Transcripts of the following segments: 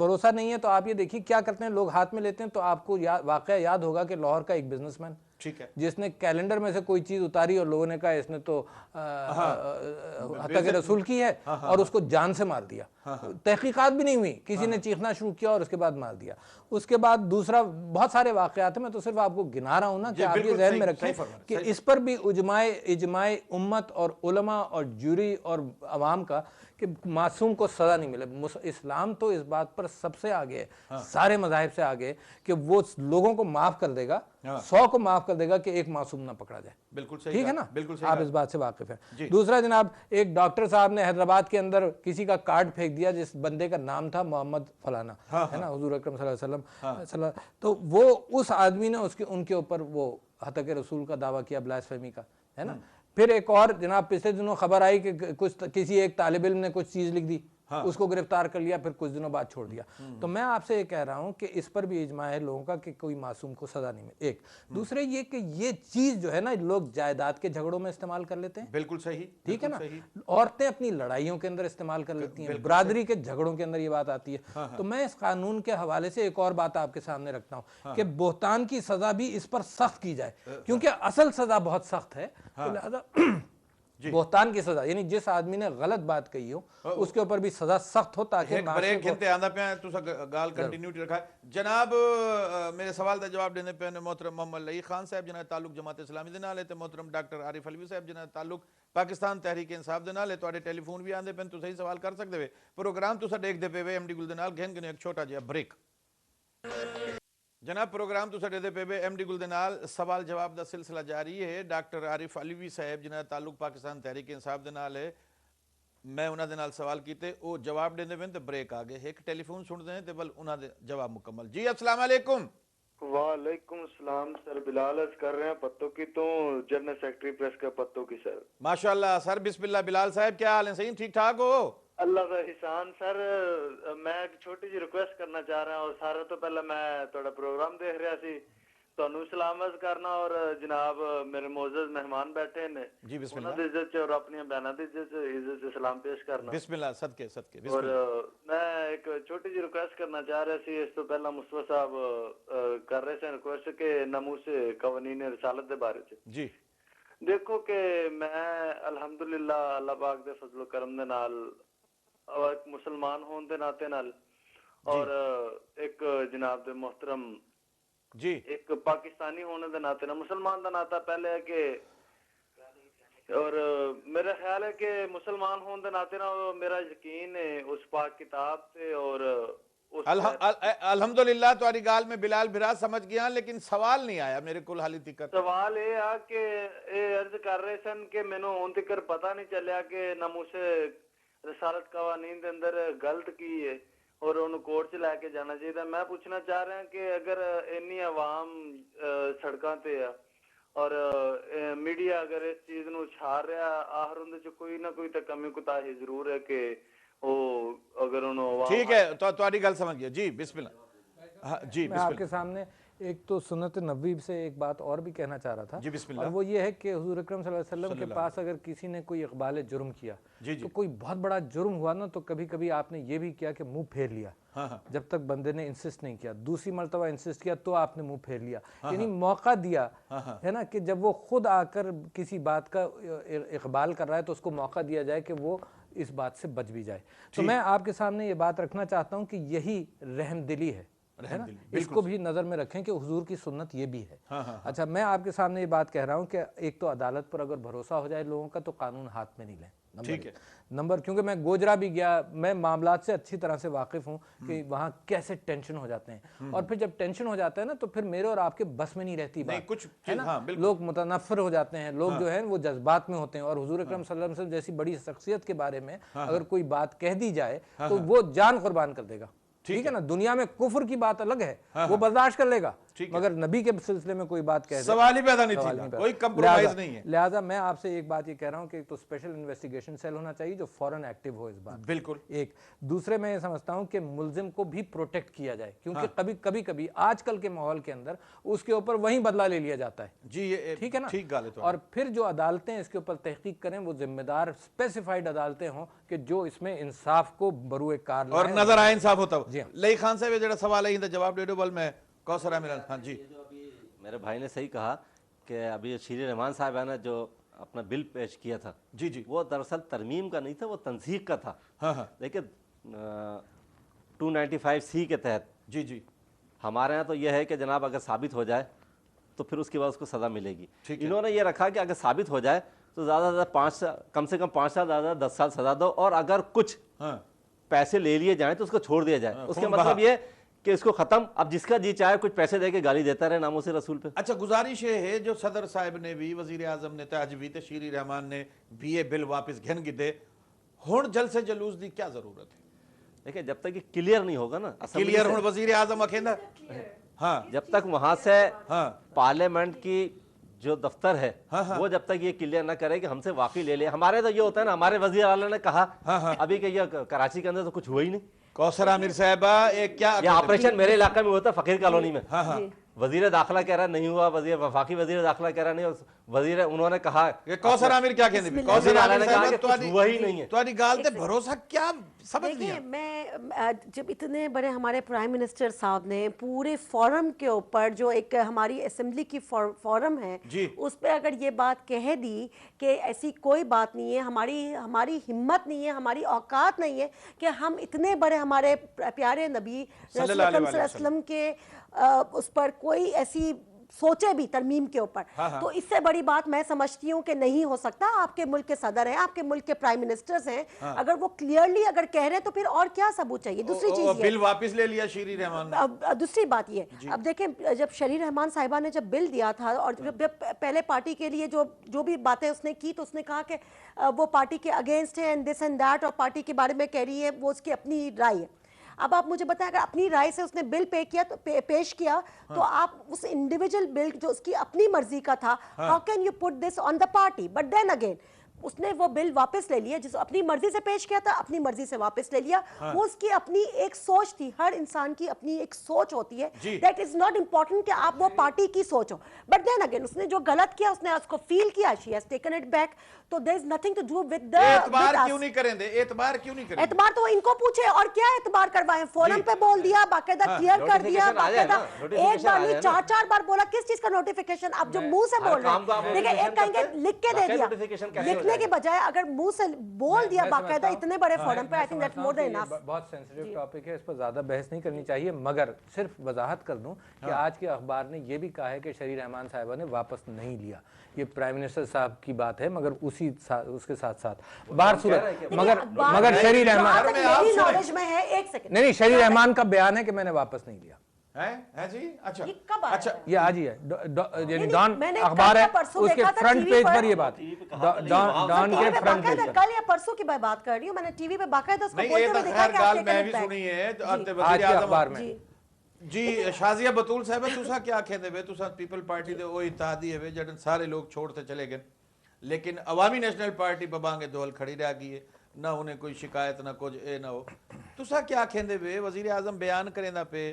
भरोसा नहीं है तो आप ये देखिए क्या करते हैं लोग, हाथ में लेते हैं। तो आपको वाकया याद होगा कि लाहौर का एक बिजनेसमैन, ठीक है, जिसने कैलेंडर में से कोई चीज उतारी और लोगों ने कहा इसने तो हत्या के रसूल की है, और उसको जान से मार दिया। तहकीकात भी नहीं हुई, किसी ने चीखना शुरू किया और उसके बाद मार दिया। उसके बाद दूसरा बहुत सारे वाकयात हैं, मैं तो सिर्फ आपको गिना रहा हूं ना कि आप ये जहन में रखें कि इस पर भी इजमाए उम्मत और उलमा और जूरी और अवाम का कि मासूम को सजा नहीं मिले। इस्लाम तो इस बात पर सबसे आगे है, सारे मज़ाहिब से आगे, कि वो लोगों को माफ कर देगा, 100 को माफ कर देगा कि एक मासूम ना पकड़ा जाए। बिल्कुल सही, ठीक है ना, बिल्कुल सही, आप इस बात से वाकिफ हैं। दूसरा जनाब, एक डॉक्टर साहब ने हैदराबाद के अंदर किसी का कार्ड फेंक दिया जिस बंदे का नाम था मोहम्मद फलाना, है ना, हुजूर अकरम सल्लल्लाहु अलैहि वसल्लम, तो वो उस आदमी ने उनके ऊपर वो हत्या के रसूल का दावा किया, ब्लास्फेमी का, है ना। फिर एक और जनाब पिछले दिनों खबर आई कि किसी एक तालिब इल्म ने कुछ चीज लिख दी, उसको गिरफ्तार कर लिया, फिर कुछ दिनों बाद छोड़ दिया। तो मैं आपसे ये कह रहा हूं कि इस पर भी इजमा है लोगों का कि कोई मासूम को सजा नहीं मिले। एक दूसरे ये कि ये चीज जो है ना लोग जायदाद के झगड़ों में इस्तेमाल कर लेते हैं। बिल्कुल सही, ठीक है ना। औरतें अपनी लड़ाइयों के अंदर इस्तेमाल कर लेती हैं, बरादरी के झगड़ों के अंदर ये बात आती है। तो मैं इस कानून के हवाले से एक और बात आपके सामने रखता हूं कि बोहतान की सजा भी इस पर सख्त की जाए, क्योंकि असल सजा बहुत सख्त है। तो लिहाजा बोहतान की सजा, यानी जिस आदमी ने गलत बात कही हो उसके ऊपर भी सजा सख्त हो, ताकि ब्रेक गिनते आंदा पे तुसा गाल कंटिन्यूटी रखा है। जनाब मेरे सवाल का जवाब देने पे मोहतरम मोहम्मद लई खान साहब जिन्हें ताल्लुक जमात इस्लामी दे नाल है, ते मोहतरम डॉक्टर आरिफ अलवी साहब जिन्हें ताल्लुक पाकिस्तान तहरीक इंसाफ दे नाल है। तुहाडे टेलीफोन भी आंदे पे, तुसीं ही सवाल कर सकदे वे। प्रोग्राम तुसा देखदे पे वे एमडी गुल दे नाल, घेन एक छोटा जिहा ब्रेक। जनाब प्रोग्राम तुसा देखदे पे एमडी गुल दे नाल सवाल जवाब का सिलसिला जारी है। डॉक्टर आरिफ अलवी साहब जिन्हें ताल्लुक पाकिस्तान तहरीक इंसाफ दे नाल है, मैं उन्होंने नाल सवाल किए, वो जवाब देंदे पे तो ब्रेक आ गए। एक टेलीफोन सुनते हैं तो बल उन्होंने जवाब मुकम्मल। जी अस्सलाम वालेकुम। वालेकुम सलाम सर, बिलाल अर्ज कर रहे हैं पत्तों की, तो जनरल सेक्रेटरी प्रेस का पत्तों की सर। माशाल्लाह सर, बिस्मिल्लाह। बिलाल साहब क्या हाल है, सही ठीक ठाक हो? अल्लाह का एहसान सर। मैं एक छोटी जी रिक्वेस्ट करना चाह रहा हूँ। सारे तो पहले मैं थोड़ा प्रोग्राम देख रहा सी, ਤੁਹਾਨੂੰ सलामत करना, और जनाब मेरे मोअज़्ज़ज़ मेहमान बैठे ने, जी बिस्मिल्लाह, उन्हां दी इज्जत और अपनी बहना दी इज्जत से सलाम पेश करना। बिस्मिल्लाह, सदके सदके। और मैं एक छोटी जी रिक्वेस्ट करना चाह रहा सी। इस तो पहला मुस्तफा साहब कर रहे थे रिक्वेस्ट के नमूस कवानीन रिसालत के बारे च। जी देखो कि मैं अल्हम्दुलिल्लाह अल्लाह पाक दे फजल करम दे नाल एक मुसलमान होने के नाते नाल, और एक जनाब दे मोहतरम जी एक पाकिस्तानी होने के नाते ना, मुसलमान का नाता पहले है कि, और मेरा ख्याल है कि मुसलमान होने के नाते ना मेरा यकीन है उस पाक किताब से। और अल्हम्दुलिल्लाह तुम्हारी गाल में बिलाल बिरा समझ गया, लेकिन सवाल नहीं आया मेरे को हाली तिकर। सवाल ये आ कि अर्ज कर रहे सन कि मैनू हुण तिकर पता नहीं चलिया कि नमूसे रिसालत कवानीन दे अंदर गलत की है और उन्होंने कोर्ट च लैके जाना चाहिए। मैं पूछना चाह रहा कि अगर इन्नी आवाम सड़कों ते आ और मीडिया अगर इस चीज नू छाड़ रहा, आहर उनदे च कोई ना कोई तो कमी कुताही जरूर है कि वो अगर उन्होंने। ठीक है, तो तुम्हारी गल समझ गया। जी बिस्मिल्लाह। हाँ जी मैं आपके सामने एक तो सुन्नत नबवी से एक बात और भी कहना चाह रहा था। जी बिस्मिल्लाह। और वो ये है कि हुजूर अकरम सल्लल्लाहु अलैहि वसल्लम के पास अगर किसी ने कोई इकबाल जुर्म किया, तो कोई बहुत बड़ा जुर्म हुआ ना, तो कभी कभी आपने ये भी किया कि मुंह फेर लिया। जब तक बंदे ने इंसिस्ट नहीं किया, दूसरी मरतबा इंसिस्ट किया तो आपने मुंह फेर लिया। यानी मौका दिया है ना, कि जब वो खुद आकर किसी बात का इकबाल कर रहा है तो उसको मौका दिया जाए कि वो इस बात से बच भी जाए। तो मैं आपके सामने ये बात रखना चाहता हूँ कि यही रहमदिली है ना, इसको भी नजर में रखें कि हुजूर की सुन्नत ये भी है। अच्छा, मैं आपके सामने ये बात कह रहा हूँ कि एक तो अदालत पर अगर भरोसा हो जाए लोगों का तो कानून हाथ में नहीं लें। ठीक है। नंबर, क्योंकि मैं गोजरा भी गया, मैं मामलात से अच्छी तरह से वाकिफ हूँ कि वहाँ कैसे टेंशन हो जाते हैं, और फिर जब टेंशन हो जाता है ना तो फिर मेरे और आपके बस में नहीं रहती बात, कुछ है ना। लोग मुतनफ़िर हो जाते हैं, लोग जो है वो जज्बात में होते हैं। और हुजूर अकरम सल्लल्लाहु अलैहि वसल्लम जैसी बड़ी शख्सियत के बारे में अगर कोई बात कह दी जाए तो वो जान कुर्बान कर देगा। ठीक है ना, दुनिया में कुफ्र की बात अलग है, वो बर्दाश्त कर लेगा, मगर नबी के सिलसिले में कोई बात कह दे, सवाल ही पैदा नहीं थी, कोई कंप्रोमाइज नहीं है। लिहाजा मैं आपसे एक बात ये कह रहा हूँ कि तो स्पेशल इन्वेस्टिगेशन सेल होना चाहिए जो फौरन एक्टिव हो इस बात। बिल्कुल। एक दूसरे में ये समझता हूँ कि मुल्जिम को भी प्रोटेक्ट किया जाए, क्योंकि कभी आजकल के माहौल के अंदर उसके ऊपर वहीं बदला ले लिया जाता है जी, ये ठीक है ना, ठीक गाल है। तो और फिर जो अदालतें इसके ऊपर तहकीक करें वो जिम्मेदार स्पेसिफाइड अदालतें हों कि जो इसमें इंसाफ को बरूए कार और नजर आए इंसाफ होता जी। लई खान साहब जरा सवाल है जवाब दे दो बल में कौसर आमिर। हाँ जी, मेरे भाई ने सही कहा कि अभी शीरी रहमान साहब ने जो अपना बिल पेश किया था जी जी, वो दरअसल तरमीम का नहीं था, वो तंसीख का था। हाँ, लेकिन 295C के तहत जी जी, हमारे यहाँ तो यह है कि जनाब अगर साबित हो जाए तो फिर उसके बाद उसको सज़ा मिलेगी। इन्होंने ये रखा कि अगर साबित हो जाए तो ज़्यादा से ज़्यादा कम से कम 5 साल, ज़्यादा 10 साल सज़ा दो, और अगर कुछ पैसे ले लिए जाएं तो उसको छोड़ दिया जाए। उसके मतलब ये कि इसको खत्म, अब जिसका जी चाहे कुछ पैसे दे के गाली देता रहे नामों से रसूल पे। अच्छा, गुजारिश ये है जो सदर साहब ने भी, वजीर आजम ने अज भी, तो शीरी रहमान ने भी ये बिल वापस घिन गिदे, हुण जल से जलूस दी क्या जरूरत है? देखिए जब तक ये क्लियर नहीं होगा ना, क्लियर हुण वजीर आजम अखेंदा, हाँ, जब तक वहां से पार्लियामेंट की जो दफ्तर है वो जब तक ये क्लियर ना करे कि हमसे वाकई ले ले। हमारे तो ये होता है ना, हमारे वजीर आला ने कहा अभी कि ये कराची के अंदर तो कुछ हुआ ही नहीं। कौसर आमिर साहबा, क्या ये ऑपरेशन मेरे इलाके में होता, फकीर कॉलोनी में। वजीर दाखिला कह रहा नहीं हुआ, वफाकी वजीर दाखिला कह रहा नहीं, वजीर उन्होंने कहा कौसर आमिर क्या कहते, कौसर आमिर साहब हुआ ही नहीं है। तुम्हारी गाल ते भरोसा क्या समझ नहीं। मैं जब इतने बड़े हमारे प्राइम मिनिस्टर साहब ने पूरे फोरम के ऊपर जो एक हमारी असेंबली की फोरम है उस पर अगर ये बात कह दी कि ऐसी कोई बात नहीं है, हमारी हिम्मत नहीं है, हमारी औकात नहीं है कि हम इतने बड़े हमारे प्यारे नबी रसूल अकरम सल्लल्लाहु अलैहि वसल्लम के उस पर कोई ऐसी सोचे भी तरमीम के ऊपर, तो इससे बड़ी बात मैं समझती हूँ कि नहीं हो सकता। आपके मुल्क के सदर हैं, आपके मुल्क के प्राइम मिनिस्टर्स हैं, अगर वो क्लियरली अगर कह रहे हैं तो फिर और क्या सबूत चाहिए। दूसरी चीज बिल वापस ले लिया शीरी रहमान ने। अब दूसरी बात ये, अब देखें जब शीरी रहमान साहिबा ने जब बिल दिया था और जब पहले पार्टी के लिए जो भी बातें उसने की तो उसने कहा कि वो पार्टी के अगेंस्ट है एंड दिस एंड दैट, और पार्टी के बारे में कह रही है, वो उसकी अपनी राय है। अब आप मुझे बताएं, अगर अपनी राय से उसने बिल पेश किया तो आप उस इंडिविजुअल बिल जो उसकी अपनी मर्जी का था, how can you put this on the party? But then again उसने वो बिल वापस ले लिया, जिस अपनी मर्जी से पेश किया था अपनी मर्जी से वापस ले लिया। वो उसकी अपनी एक सोच थी, हर इंसान की अपनी एक सोच होती है, दैट इज नॉट इंपॉर्टेंट कि आप वो पार्टी की सोच हो। बट देन अगेन उसने जो गलत किया उसने उसको फील किया, she has taken it back, तो there is nothing to do with the एतबार क्यों नहीं करेंगे? एतबार क्यों नहीं करेंगे? एतबार तो इनको पूछे, और क्या एतबार करवाएं? फोरम पे बोल दिया, बाकायदा क्लियर कर दिया, बाकायदा एक बार नहीं 4-4 बार बोला। किस चीज का नोटिफिकेशन? अब जो मुंह से बोल रहे हैं, देखिए एक कहेंगे लिख के दे दिया, लिखने के बजाय अगर मुंह से बोल दिया बाकायदा इतने बड़े फोरम पे, I think that's more than enough. बहुत सेंसिटिव टॉपिक है, इस पर ज्यादा बहस नहीं करनी चाहिए, मगर सिर्फ वजाहत कर दूं कि आज के अखबार ने यह भी कहा है कि शीरी रहमान साहिबा ने वापस नहीं लिया। ये प्राइम मिनिस्टर साहब की बात है, मगर उसके साथ साथ बाहर सूरत, मगर शीरी रहमान मेरी नॉलेज में है, एक सेकंड नहीं, शीरी रहमान का बयान है कि मैंने वापस नहीं लिया है जी। अच्छा, ये कब आया? अच्छा, ये आज ही है, यानी डॉन अखबार है उसके फ्रंट पेज पर ये बात, डॉन के फ्रंट पेज पर। कल या परसों की मैं बात कर रही हूँ, मैंने टीवी पे बाकायदा उसको बोलते हुए देखा कि गाल मैं भी सुनी है आज के अखबार में। जी शाजिया बतूल साहब, तुसा क्या आखेंदे वे? तुसा पीपल पार्टी दे ओ इत्तेहादी है जडन सारे लोग छोड़ते चले गए, लेकिन अवामी नेशनल पार्टी बबांगे दोल खड़ी रह गई है, ना उन्हें कोई शिकायत ना कुछ ए ना हो। तुसा क्या आखेंदे वे? वजीर आजम बयान करेंदा पे,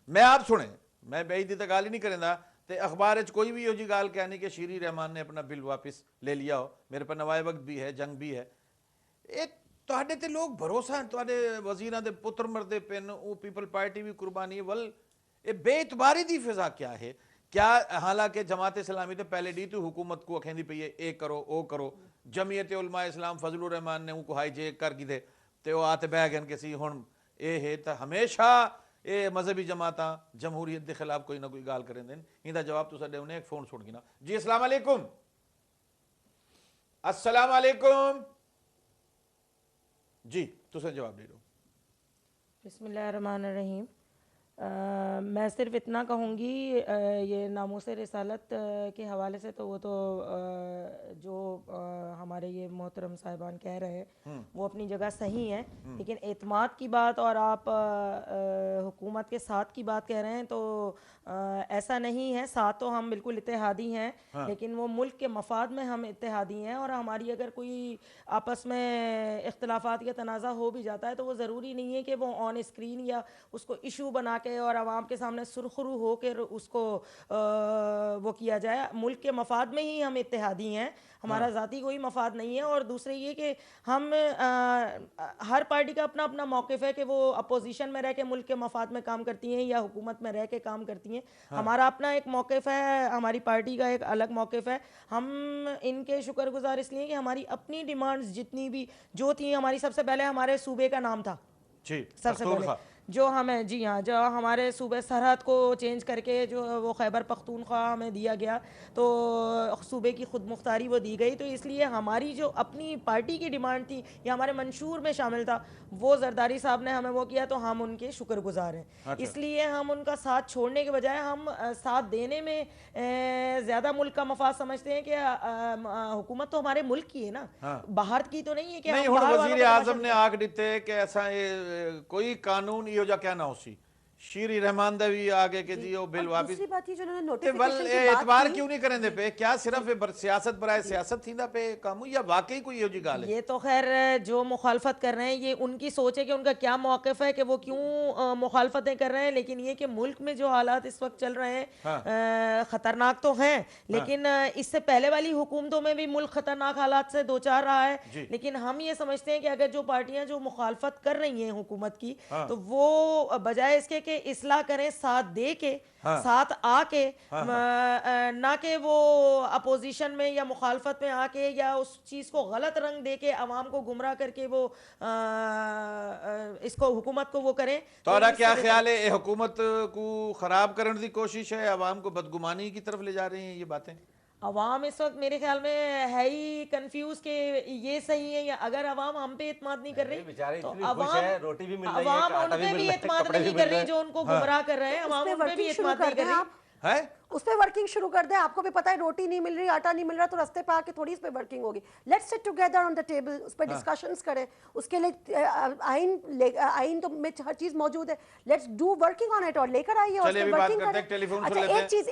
मैं आप सुने, मैं बेईदी तक गाल ही नहीं करेंदा, ते अखबार कोई भी जी गाल कहनी कि शीरी रहमान ने अपना बिल वापस ले लिया हो, मेरे पर नवाए वक्त भी है, जंग भी है। ਤੁਹਾਡੇ ਤੇ ਲੋਕ ਭਰੋਸਾ ਤੁਹਾਡੇ ਵਜ਼ੀਰਾਂ ਦੇ ਪੁੱਤਰ ਮਰਦੇ ਪੈਨ, ਉਹ ਪੀਪਲ ਪਾर्टी भी कुर्बानी है, वल ये बेइतबारी दी फिजा क्या है? क्या हालांकि जमात इस्लामी तो पहले डी तो हुकूमत को अखेंदी पई है, ए करो ओ करो, जमीयत उलमा इस्लाम फजलुर रहमान ने उनको हाईजेक कर गिदे ते वो आते बह गए कि सी हुण ए है तो हमेशा ये मजहबी जमाता जमहूरियत के खिलाफ कोई ना कोई गाल करें देन। इंदा जवाब तो साडे उन्हें एक फोन छोड़ गिना जी। अस्सलाम वालेकुम, अस्सलाम वालेकुम जी, तुझे जवाब दे दो। बिस्मिल्लाहिर्रहमानिर्रहीम। मैं सिर्फ इतना कहूँगी, ये नामूस रिसालत के हवाले से तो वो तो जो हमारे ये मोहतरम साहिबान कह रहे हैं वो अपनी जगह सही है, लेकिन एतमाद की बात और आप हुकूमत हुकूमत के साथ की बात कह रहे हैं तो ऐसा नहीं है, साथ तो हम बिल्कुल इत्तेहादी हैं। हाँ। लेकिन वो मुल्क के मफाद में हम इत्तेहादी हैं, और हमारी अगर कोई आपस में इख्तलाफात या तनाज़ा हो भी जाता है तो वो ज़रूरी नहीं है कि वो ऑन स्क्रीन या उसको इशू बना के और आवाम के सामने सुरखरू हो कर उसको वो किया जाए। मुल्क के मफाद में ही हम इत्तेहादी हैं, हमारा ज़ाती कोई मफाद नहीं है। और दूसरे ये कि हम हर पार्टी का अपना अपना मौक़िफ़ है कि वो अपोजिशन में रह के मुल्क के मफाद में काम करती हैं या हुकूमत में रह के काम करती हैं। हाँ। हमारा अपना एक मौक़िफ़ है, हमारी पार्टी का एक अलग मौक़िफ़ है। हम इनके शुक्रगुजार इसलिए कि हमारी अपनी डिमांड्स जितनी भी जो थी, हमारी सबसे पहले हमारे सूबे का नाम था जी, सबसे पहले जो हमें, जी हाँ, जो हमारे सूबे सरहद को चेंज करके जो वो खैबर पख्तूनख्वा हमें दिया गया तो सूबे की खुद मुख्तारी वो दी गई। तो इसलिए हमारी जो अपनी पार्टी की डिमांड थी या हमारे मंशूर में शामिल था वो जरदारी साहब ने हमें वो किया, तो हम उनके शुक्रगुजार हैं। अच्छा। इसलिए हम उनका साथ छोड़ने के बजाय हम साथ देने में ज़्यादा मुल्क का मफाद समझते हैं कि हुकूमत तो हमारे मुल्क की है ना। हाँ। बाहर की तो नहीं है कि नहीं, वज़ीर आज़म ने आख दिते कि ऐसा कोई कानून यो जा क्या ना होसी शीरी रहमान दा भी आगे के जी वो बिल वापस दूसरी बात ही जो उन्होंने नोटिफिकेशन की एतबार क्यों नहीं करेंदे पे, क्या सिर्फ सियासत बराए सियासत थींदा पे काम या वाकई कोई यो जी गाल है? ये तो खैर जो मुखालफत कर रहे हैं ये उनकी सोच है कि उनका क्या मौक़िफ़ है कि वो क्यों मुखालफतें कर रहे हैं। लेकिन ये कि मुल्क में जो हालात इस वक्त चल रहे हैं हाँ। ख़तरनाक तो हैं, लेकिन हाँ। इससे पहले वाली हुकूमतों में भी मुल्क ख़तरनाक हालात से दो चार रहा है। लेकिन हम ये समझते हैं कि अगर जो पार्टियां जो मुखालफत कर रही हैं हुकूमत की हाँ। तो वो बजाय इसके कि इस्लाह करें, साथ दे के हाँ। साथ आके हाँ। ना कि वो अपोजिशन में या मुखालफत में आके या उस चीज़ को गलत रंग दे के अवाम को गुमराह करके वो इसको हुकूमत को वो करें। तो क्या ख्याल है, हुकूमत को खराब करने की कोशिश है, अवाम को बदगुमानी की तरफ ले जा रही हैं ये बातें? अवाम इस वक्त मेरे ख्याल में है ही कंफ्यूज के ये सही है या अगर अवाम हम पे इत्माद नहीं कर रही तो अवाम रोटी भी मिल रही है, अवाम उन पे भी इत्माद नहीं कर रही जो उनको गुमराह कर रहे हैं, अवाम उन पे भी इत्माद नहीं कर रही है। उस पे वर्किंग शुरू कर दे। आपको भी पता है रोटी नहीं मिल रही, आटा नहीं मिल रहा, तो रास्ते पे आके थोड़ी इस पे वर्किंग होगी। Let's sit together on the table, उस पे डिस्कशंस करें। उसके लिए आइन तो में हर चीज मौजूद है। Let's do working on it और लेकर आइए और वर्किंग करें। अच्छा,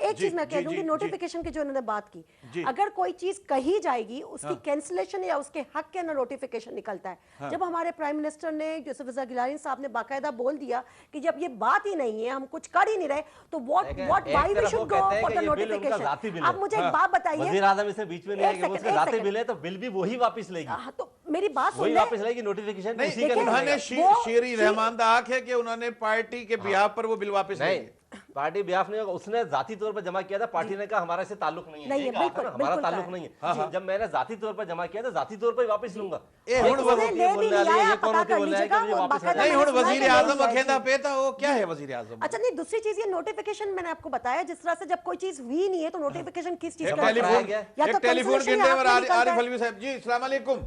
एक चीज मैं कह दूंगी, नोटिफिकेशन की जो उन्होंने बात की, अगर कोई चीज कही जाएगी उसकी कैंसिलेशन या उसके हक के अंदर नोटिफिकेशन निकलता है। जब हमारे प्राइम मिनिस्टर ने यूसुफ रज़ा गिलानी साहब ने बाकायदा बोल दिया कि जब ये बात ही नहीं है, हम कुछ कर ही नहीं रहे, तो what why we should go for the notification. आप मुझे एक बात बताइए, वज़ीर आज़म इससे बीच में नहीं आएंगे, वो उसके जाती बिल है तो बिल भी वही वापस लेगी। तो मेरी बात वही वापस लेगी, नोटिफिकेशन उसी का। उन्होंने शीरी रहमान दा आंख है कि उन्होंने पार्टी के बिहाफ पर वो बिल वापस लेंगे। पार्टी बिहाफ नहीं होगा, उसने जाती तौर पर जमा किया था, पार्टी ने कहा हमारा इससे ताल्लुक नहीं है, हमारा ताल्लुक नहीं है। जब मैंने जाती तौर पर जमा किया तो जाती तौर पर वापस लूंगा। वज़ीर आज़म अखेंदा पे था, वो क्या है वज़ीर आज़म? अच्छा नहीं, दूसरी चीज ये नोटिफिकेशन मैंने आपको बताया, जिस तरह से जब कोई चीज हुई नहीं है तो नोटिफिकेशन किस चीज का? टेलीफोन आरिफ अलवी साहब जी, अस्सलाम वालेकुम।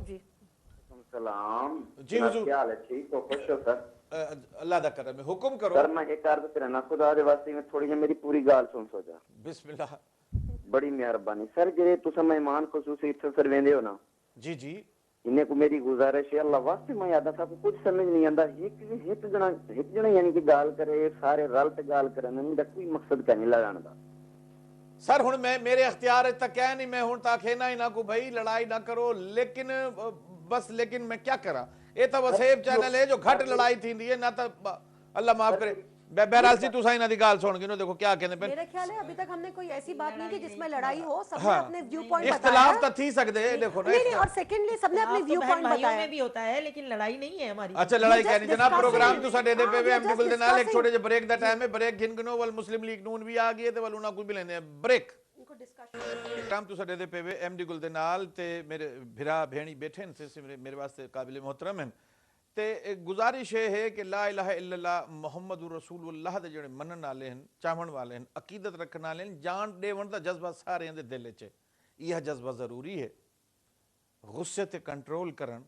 सलाम जी हुजूर, क्या हाल है? ठीक हो? खुश हो सर? अल्लाह दा करम है, हुक्म करो सर। मैं एक अर्ज करना खुदा दे वास्ते में थोड़ी जी मेरी पूरी गाल सुन सो जा। बिस्मिल्लाह। बड़ी मेहरबानी सर, जेरे तुसा मेहमान खुसूसी इत्थे सर वेंदे हो ना जी जी, इन्हें को मेरी गुजारिश है, अल्लाह वास्ते मैं यादा था कुछ समझ नहीं आंदा, एक जना यानी कि गाल करे सारे रल ते गाल करन नहीं दा कोई मकसद का नहीं लगाण दा। सर हुन मैं मेरे अख्तियार तक है नहीं, मैं हुन तक कहना ही ना को भाई लड़ाई ना करो, लेकिन बस लेकिन मैं क्या करा, ये तो वसेब चैनल है जो घट लड़ाई थी है ना, तो अल्लाह माफ करे। बहरहाल सी तुसा इना दी गाल सुन के देखो क्या कहने पे, मेरा ख्याल है अभी तक हमने कोई ऐसी बात नहीं की जिसमें लड़ाई हो, सबने अपने व्यू पॉइंट बताया। इख्तिलाफ तो थी सकते हैं, देखो ना। नहीं, और सेकंडली सबने अपने व्यू पॉइंट बताया। में भी होता है लेकिन लड़ाई नहीं है हमारी। अच्छा, लड़ाई क्या नहीं जनाब। प्रोग्राम तुसा दे दे पे एमडी गुल दे नाल एक छोटे जे ब्रेक दा टाइम है, ब्रेक गिन गिनो वल मुस्लिम लीग नून भी आ गई है ते वल उना कोई भी लेने ब्रेक टाइम तुसा दे दे पे एमडी गुल दे नाल ते मेरे भिरा भेणी बैठे ने, मेरे वास्ते काबिल मोहतरम हैं ते गुजारिश है कि ला इलाहा इल्लल्लाह मुहम्मदुर रसूलुल्लाह दे जेड़े मनन वाले हैं, चाहण वाले हैं, अकीदत रखने वाले हैं, जान देवन दा जज्बा सारे दे दिल च, यह जज्बा जरूरी है। गुस्से ते कंट्रोल करन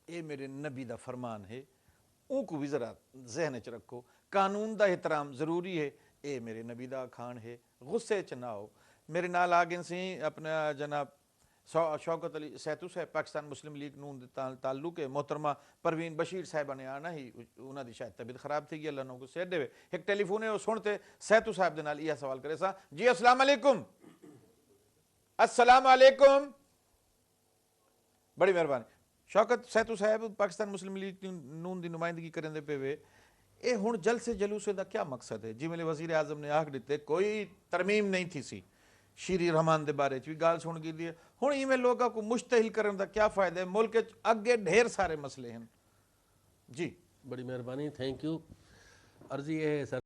ये मेरे नबी दा फरमान है, उनको भी जरा जहन च रखो। कानून दा एहतराम जरूरी है, ये मेरे नबी दा खान है। गुस्से च ना हो। मेरे नाल आ गए सी अपना जनाब शौकत अली सैतू साहब पाकिस्तान मुस्लिम लीग नून दे ताल्लुक है, मोहतरमा परवीन बशीर साहिबा ने आना ही उन्हां दी शायद तबीयत खराब थी, अल्लाह उन्हां को सेहत देवे। एक टेलीफोन है वो सुनते सैतू साहब दे नाल यह सवाल करे सा जी। अस्सलाम वालेकुम। अस्सलाम वालेकुम, बड़ी मेहरबानी। शौकत सैतू साहब पाकिस्तान मुस्लिम लीग नून की नुमाइंदगी करेंदे पे वे, ये हुण जलसे जलूसे का क्या मकसद है? जिवें वजीर आजम ने आख दिते कोई तरमीम नहीं थी सी, शीरी रहमान के बारे भी गाल सुन गई है, हुण इवें लोगों को मुश्तहिल करने का क्या फायदा है? मुल्क अगे ढेर सारे मसले हैं जी। बड़ी मेहरबानी, थैंक यू। अर्जी ये है सर